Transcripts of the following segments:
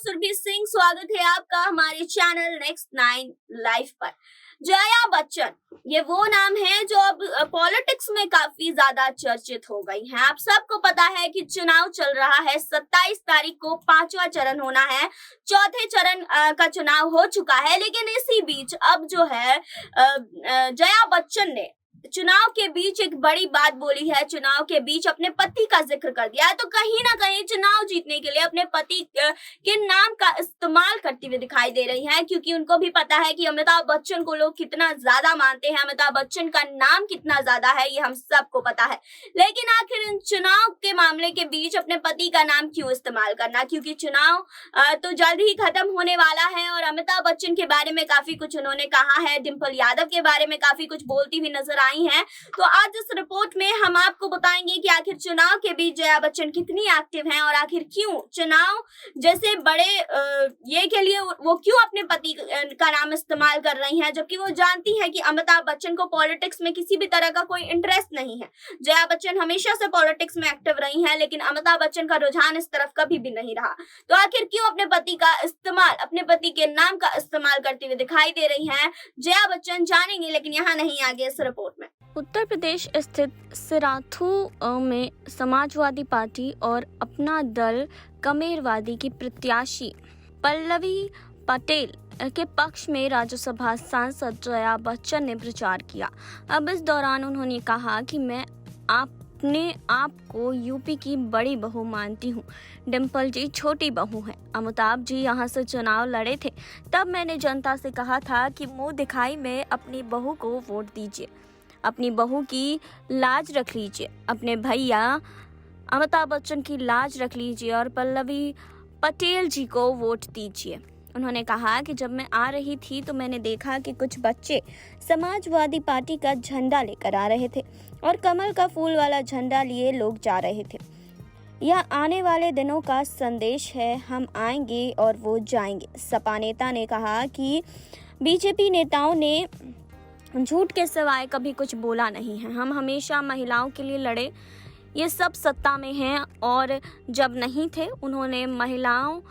सुरभि सिंह, स्वागत है आपका हमारे चैनल नेक्स्ट 9 लाइव पर। जया बच्चन ये वो नाम है जो अब पॉलिटिक्स में काफी ज्यादा चर्चित हो गई हैं। आप सबको पता है कि चुनाव चल रहा है, 27 तारीख को 5वां चरण होना है, चौथे चरण का चुनाव हो चुका है। लेकिन इसी बीच अब जो है जया बच्चन ने चुनाव के बीच एक बड़ी बात बोली है। चुनाव के बीच अपने पति का जिक्र कर दिया है, तो कहीं ना कहीं चुनाव जीतने के लिए अपने पति के नाम का इस्तेमाल करती हुई दिखाई दे रही है, क्योंकि उनको भी पता है कि अमिताभ बच्चन को लोग कितना ज्यादा मानते हैं, अमिताभ बच्चन का नाम कितना ज्यादा है, ये हम सबको पता है। लेकिन आखिर इन चुनाव के मामले के बीच अपने पति का नाम क्यों इस्तेमाल करना, क्योंकि चुनाव तो जल्द ही खत्म होने वाला है और अमिताभ बच्चन के बारे में काफी कुछ उन्होंने कहा है, डिम्पल यादव के बारे में काफी कुछ बोलती हुई नजर आई हैं। तो आज इस रिपोर्ट में हम आपको बताएंगे कि आखिर चुनाव के बीच जया बच्चन कितनी एक्टिव हैं और आखिर क्यों चुनाव जैसे बड़े ये के लिए वो क्यों अपने पति का नाम इस्तेमाल कर रही हैं, जबकि वो जानती है कि अमिताभ बच्चन को पॉलिटिक्स में किसी भी तरह का कोई इंटरेस्ट नहीं है। जया बच्चन हमेशा से पॉलिटिक्स में एक्टिव रही हैं, लेकिन अमिताभ बच्चन का रुझान इस तरफ कभी भी नहीं रहा। तो आखिर क्यों अपने पति का इस्तेमाल, अपने पति के नाम का इस्तेमाल करते हुए दिखाई दे रही हैं जया बच्चन, जानेंगे, लेकिन यहाँ नहीं आगे इस रिपोर्ट में। उत्तर प्रदेश स्थित सिराथू में समाजवादी पार्टी और अपना दल कमेरवादी की प्रत्याशी पल्लवी पटेल के पक्ष में राज्यसभा सांसद जया बच्चन ने प्रचार किया। अब इस दौरान उन्होंने कहा कि मैं अपने आप को यूपी की बड़ी बहू मानती हूँ, डिम्पल जी छोटी बहू हैं। अमिताभ जी यहाँ से चुनाव लड़े थे, तब मैंने जनता से कहा था कि मुंह दिखाई में अपनी बहू को वोट दीजिए, अपनी बहू की लाज रख लीजिए, अपने भैया अमिताभ बच्चन की लाज रख लीजिए और पल्लवी पटेल जी को वोट दीजिए। उन्होंने कहा कि जब मैं आ रही थी तो मैंने देखा कि कुछ बच्चे समाजवादी पार्टी का झंडा लेकर आ रहे थे और कमल का फूल वाला झंडा लिए लोग जा रहे थे। यह आने वाले दिनों का संदेश है, हम आएंगे और वो जाएंगे। सपा नेता ने कहा कि बीजेपी नेताओं ने झूठ के सिवाय कभी कुछ बोला नहीं है, हम हमेशा महिलाओं के लिए लड़े, ये सब सत्ता में हैं, और जब नहीं थे उन्होंने महिलाओं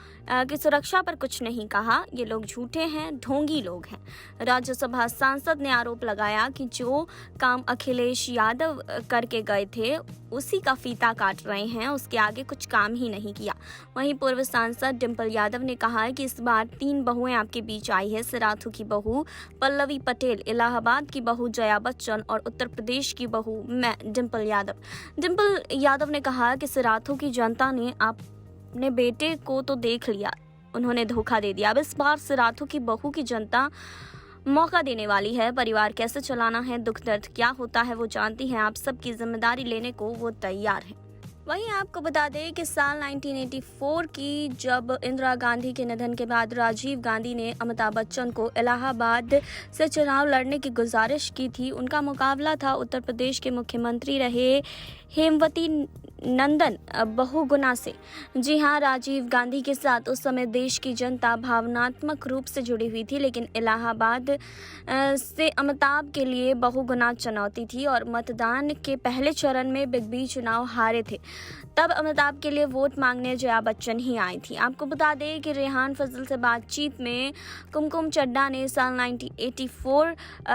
की सुरक्षा पर कुछ नहीं कहा। ये लोग झूठे हैं, ढोंगी लोग हैं। राज्यसभा सांसद ने आरोप लगाया कि जो काम अखिलेश यादव करके गए थे उसी का फीता काट रहे हैं, उसके आगे कुछ काम ही नहीं किया। वहीं पूर्व सांसद डिम्पल यादव ने कहा है कि इस बार 3 बहुएं आपके बीच आई है, सिराथू की बहू पल्लवी पटेल, इलाहाबाद की बहू जया बच्चन और उत्तर प्रदेश की बहू मैं डिम्पल यादव। डिम्पल यादव ने कहा कि सिराथू की जनता ने अपने बेटे को तो देख लिया, उन्होंने धोखा दे दिया। अब इस बार सिराथू की बहू की जनता मौका देने वाली है। परिवार कैसे चलाना है, दुख दर्द क्या होता है वो जानती है, आप सबकी जिम्मेदारी लेने को वो तैयार है। वहीं आपको बता दें कि साल 1984 की जब इंदिरा गांधी के निधन के बाद राजीव गांधी ने अमिताभ बच्चन को इलाहाबाद से चुनाव लड़ने की गुजारिश की थी। उनका मुकाबला था उत्तर प्रदेश के मुख्यमंत्री रहे हेमवती नंदन बहुगुणा से। जी हाँ, राजीव गांधी के साथ उस समय देश की जनता भावनात्मक रूप से जुड़ी हुई थी, लेकिन इलाहाबाद से अमिताभ के लिए बहुगुणा चुनौती थी और मतदान के पहले चरण में बिग बी चुनाव हारे थे। तब अमिताभ के लिए वोट मांगने जया बच्चन ही आई थी। आपको बता दें कि रेहान फजल से बातचीत में कुमकुम चड्ढा ने साल 1984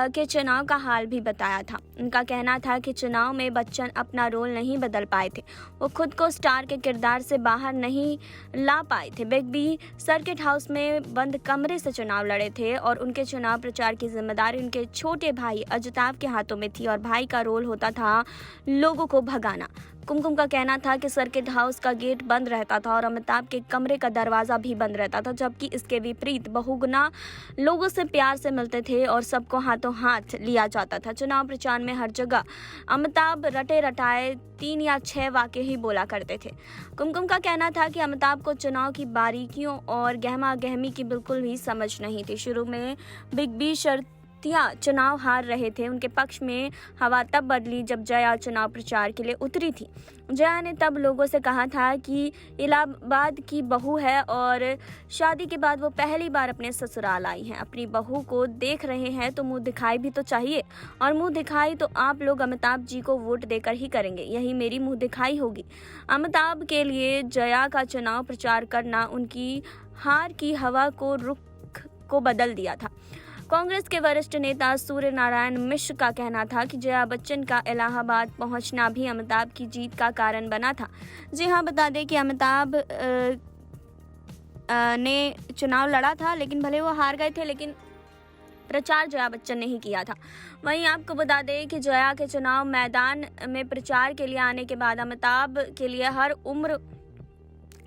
के चुनाव का हाल भी बताया था। उनका कहना था कि चुनाव में बच्चन अपना रोल नहीं बदल पाए थे, वो खुद को स्टार के किरदार से बाहर नहीं ला पाए थे। बिग बी सर्किट हाउस में बंद कमरे से चुनाव लड़े थे और उनके चुनाव प्रचार की जिम्मेदारी उनके छोटे भाई अजिताभ के हाथों में थी और भाई का रोल होता था लोगों को भगाना। कुमकुम का कहना था कि सर्किट हाउस का गेट बंद रहता था और अमिताभ के कमरे का दरवाजा भी बंद रहता था, जबकि इसके विपरीत बहुगुना लोगों से प्यार से मिलते थे और सबको हाथों हाथ लिया जाता था। चुनाव प्रचार में हर जगह अमिताभ रटे रटाए 3 या 6 वाक्य ही बोला करते थे। कुमकुम का कहना था कि अमिताभ को चुनाव की बारीकियों और गहमा गहमी की बिल्कुल भी समझ नहीं थी। शुरू में बिग बी चुनाव हार रहे थे, उनके पक्ष में हवा तब बदली जब जया चुनाव प्रचार के लिए उतरी थी। जया ने तब लोगों से कहा था कि इलाहाबाद की बहू है और शादी के बाद वो पहली बार अपने ससुराल आई हैं। अपनी बहू को देख रहे हैं तो मुंह दिखाई भी तो चाहिए, और मुंह दिखाई तो आप लोग अमिताभ जी को वोट देकर ही करेंगे, यही मेरी मुंह दिखाई होगी। अमिताभ के लिए जया का चुनाव प्रचार करना उनकी हार की हवा को रुख को बदल दिया था। कांग्रेस के वरिष्ठ नेता सूर्य नारायण मिश्र का कहना था कि जया बच्चन का इलाहाबाद पहुंचना भी अमिताभ की जीत का कारण बना था। जी हां, बता दें कि अमिताभ ने चुनाव लड़ा था, लेकिन भले वो हार गए थे, लेकिन प्रचार जया बच्चन ने ही किया था। वहीं आपको बता दें कि जया के चुनाव मैदान में प्रचार के लिए आने के बाद अमिताभ के लिए हर उम्र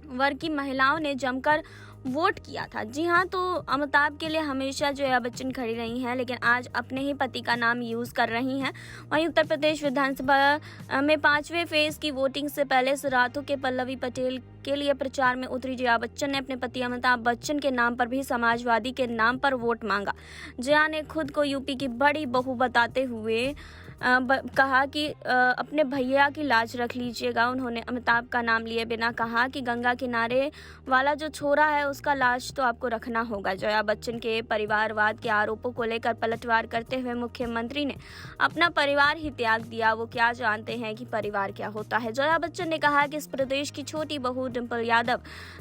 वर्ग की महिलाओं ने जमकर वोट किया था। जी हाँ, तो अमिताभ के लिए हमेशा जया बच्चन खड़ी रही हैं, लेकिन आज अपने ही पति का नाम यूज़ कर रही हैं। वहीं उत्तर प्रदेश विधानसभा में 5वें फेज की वोटिंग से पहले सिराथू के पल्लवी पटेल के लिए प्रचार में उतरी जया बच्चन ने अपने पति अमिताभ बच्चन के नाम पर भी समाजवादी के नाम पर वोट मांगा। जया ने खुद को यूपी की बड़ी बहू बताते हुए कहा कि अपने भैया की लाज रख लीजिएगा। उन्होंने अमिताभ का नाम लिए बिना कहा कि गंगा किनारे वाला जो छोरा है उसका लाज तो आपको रखना होगा। जया बच्चन के परिवारवाद के आरोपों को लेकर पलटवार करते हुए मुख्यमंत्री ने अपना परिवार ही त्याग दिया। वो क्या जानते हैं कि परिवार क्या होता है। जया बच्चन ने कहा कि इस प्रदेश की छोटी बहू डिम्पल यादव,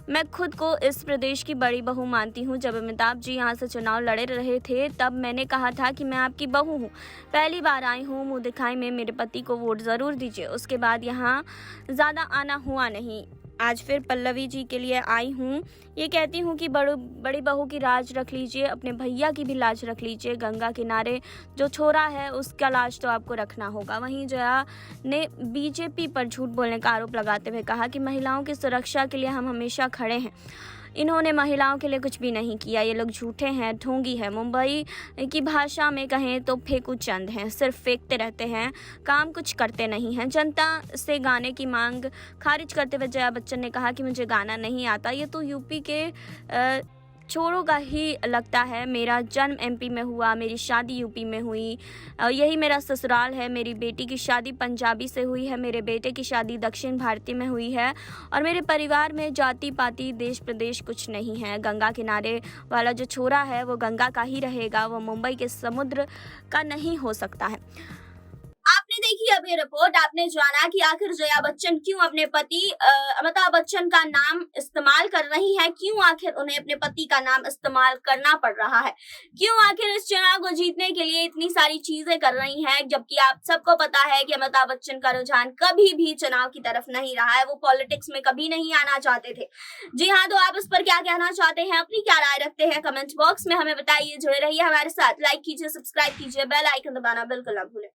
मैं खुद को इस प्रदेश की बड़ी बहू मानती हूँ। जब अमिताभ जी यहाँ से चुनाव लड़े रहे थे तब मैंने कहा था कि मैं आपकी बहू हूँ, पहली बार आई हूँ, मुँह दिखाई में मेरे पति को वोट ज़रूर दीजिए। उसके बाद यहाँ ज़्यादा आना हुआ नहीं। आज फिर पल्लवी जी के लिए आई हूँ। ये कहती हूँ कि बड़ी बहू की लाज रख लीजिए, अपने भैया की भी लाज रख लीजिए। गंगा किनारे जो छोरा है उसका लाज तो आपको रखना होगा। वहीं जया ने बीजेपी पर झूठ बोलने का आरोप लगाते हुए कहा कि महिलाओं की सुरक्षा के लिए हम हमेशा खड़े हैं। इन्होंने महिलाओं के लिए कुछ भी नहीं किया। ये लोग झूठे हैं, ढोंगी है। मुंबई की भाषा में कहें तो फेंकू चंद हैं, सिर्फ फेंकते रहते हैं, काम कुछ करते नहीं हैं। जनता से गाने की मांग खारिज करते हुए जया बच्चन ने कहा कि मुझे गाना नहीं आता, ये तो यूपी के छोरों का ही लगता है। मेरा जन्म एमपी में हुआ, मेरी शादी यूपी में हुई, यही मेरा ससुराल है। मेरी बेटी की शादी पंजाबी से हुई है, मेरे बेटे की शादी दक्षिण भारतीय में हुई है, और मेरे परिवार में जाति पाति देश प्रदेश कुछ नहीं है। गंगा किनारे वाला जो छोरा है वो गंगा का ही रहेगा, वो मुंबई के समुद्र का नहीं हो सकता है। आपने देखी अब ये रिपोर्ट, आपने जाना कि आखिर जया बच्चन क्यों अपने पति अमिताभ बच्चन का नाम इस्तेमाल कर रही हैं, क्यों आखिर उन्हें अपने पति का नाम इस्तेमाल करना पड़ रहा है, क्यों आखिर इस चुनाव को जीतने के लिए इतनी सारी चीजें कर रही हैं, जबकि आप सबको पता है कि अमिताभ बच्चन का रुझान कभी भी चुनाव की तरफ नहीं रहा है। वो पॉलिटिक्स में कभी नहीं आना चाहते थे। जी हाँ, तो आप इस पर क्या कहना चाहते हैं, अपनी क्या राय रखते हैं, कमेंट बॉक्स में हमें बताइए। जुड़े रहिए हमारे साथ, लाइक कीजिए, सब्सक्राइब कीजिए, बेल आइकन दबाना बिल्कुल ना भूलें।